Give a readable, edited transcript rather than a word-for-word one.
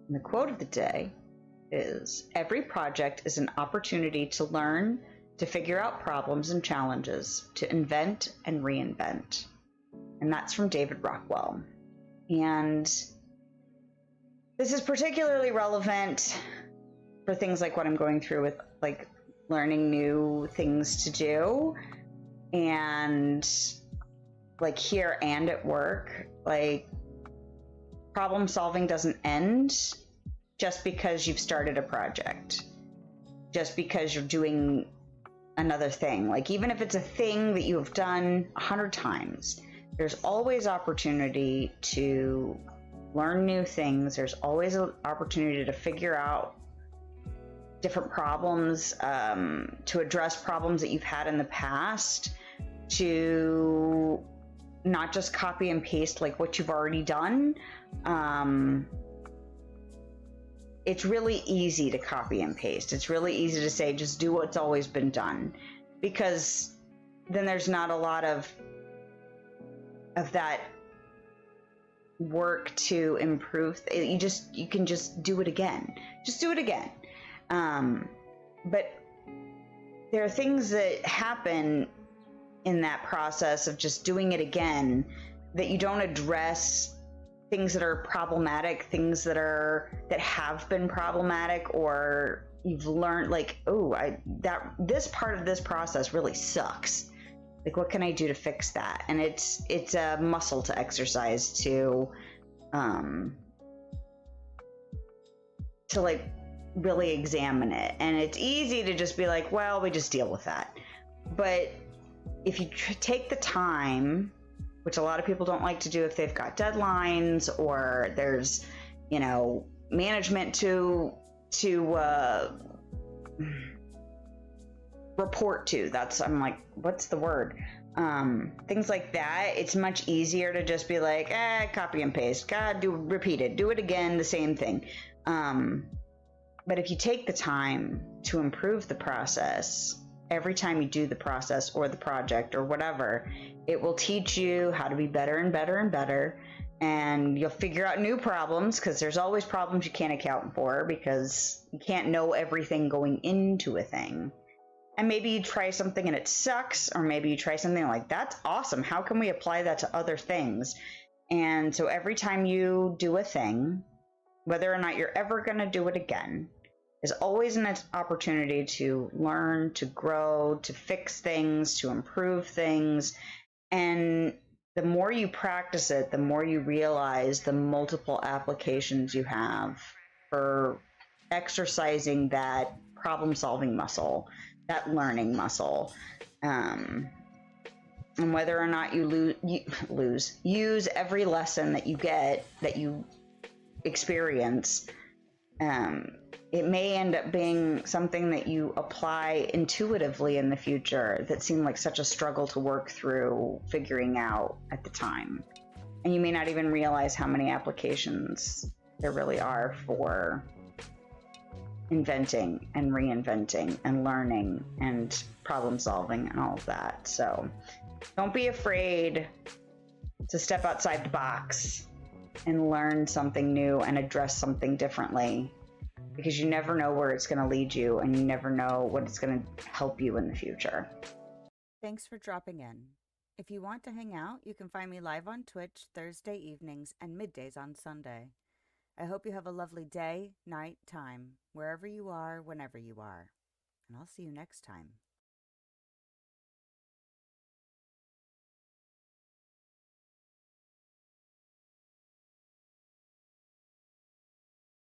And the quote of the day is, every project is an opportunity to learn, to figure out problems and challenges, to invent and reinvent. And that's from David Rockwell. And this is particularly relevant for things like what I'm going through with like learning new things to do, and like here and at work, like problem solving doesn't end just because you've started a project, just because you're doing another thing. Like even if it's a thing that you have done 100 times, there's always opportunity to learn new things. There's always an opportunity to figure out different problems, to address problems that you've had in the past, to not just copy and paste like what you've already done. It's really easy to copy and paste. It's really easy to say, just do what's always been done, because then there's not a lot of that work to improve. You can just do it again. Just do it again. But there are things that happen in that process of just doing it again that you don't address, things that are problematic, things that have been problematic, or you've learned like, this part of this process really sucks. Like, what can I do to fix that? And it's a muscle to exercise to like really examine it. And it's easy to just be like, well, we just deal with that. But if you take the time, which a lot of people don't like to do if they've got deadlines or there's, management to report to. I'm like, what's the word? Things like that. It's much easier to just be like, copy and paste. Repeat it. Do it again, the same thing. But if you take the time to improve the process, every time you do the process or the project or whatever, it will teach you how to be better and better and better. And you'll figure out new problems, because there's always problems you can't account for, because you can't know everything going into a thing. And maybe you try something and it sucks, or maybe you try something like, that's awesome. How can we apply that to other things? And so every time you do a thing, whether or not you're ever going to do it again, there's always an opportunity to learn, to grow, to fix things, to improve things. And the more you practice it, the more you realize the multiple applications you have for exercising that problem-solving muscle, that learning muscle. And whether or not you use every lesson that you get, that you experience, it may end up being something that you apply intuitively in the future that seemed like such a struggle to work through figuring out at the time. And you may not even realize how many applications there really are for inventing and reinventing and learning and problem solving and all of that. So don't be afraid to step outside the box and learn something new and address something differently, because you never know where it's going to lead you, and you never know what it's going to help you in the future. Thanks for dropping in. If you want to hang out, you can find me live on Twitch Thursday evenings and middays on Sunday. I hope you have a lovely day, night, time, wherever you are, whenever you are. And I'll see you next time.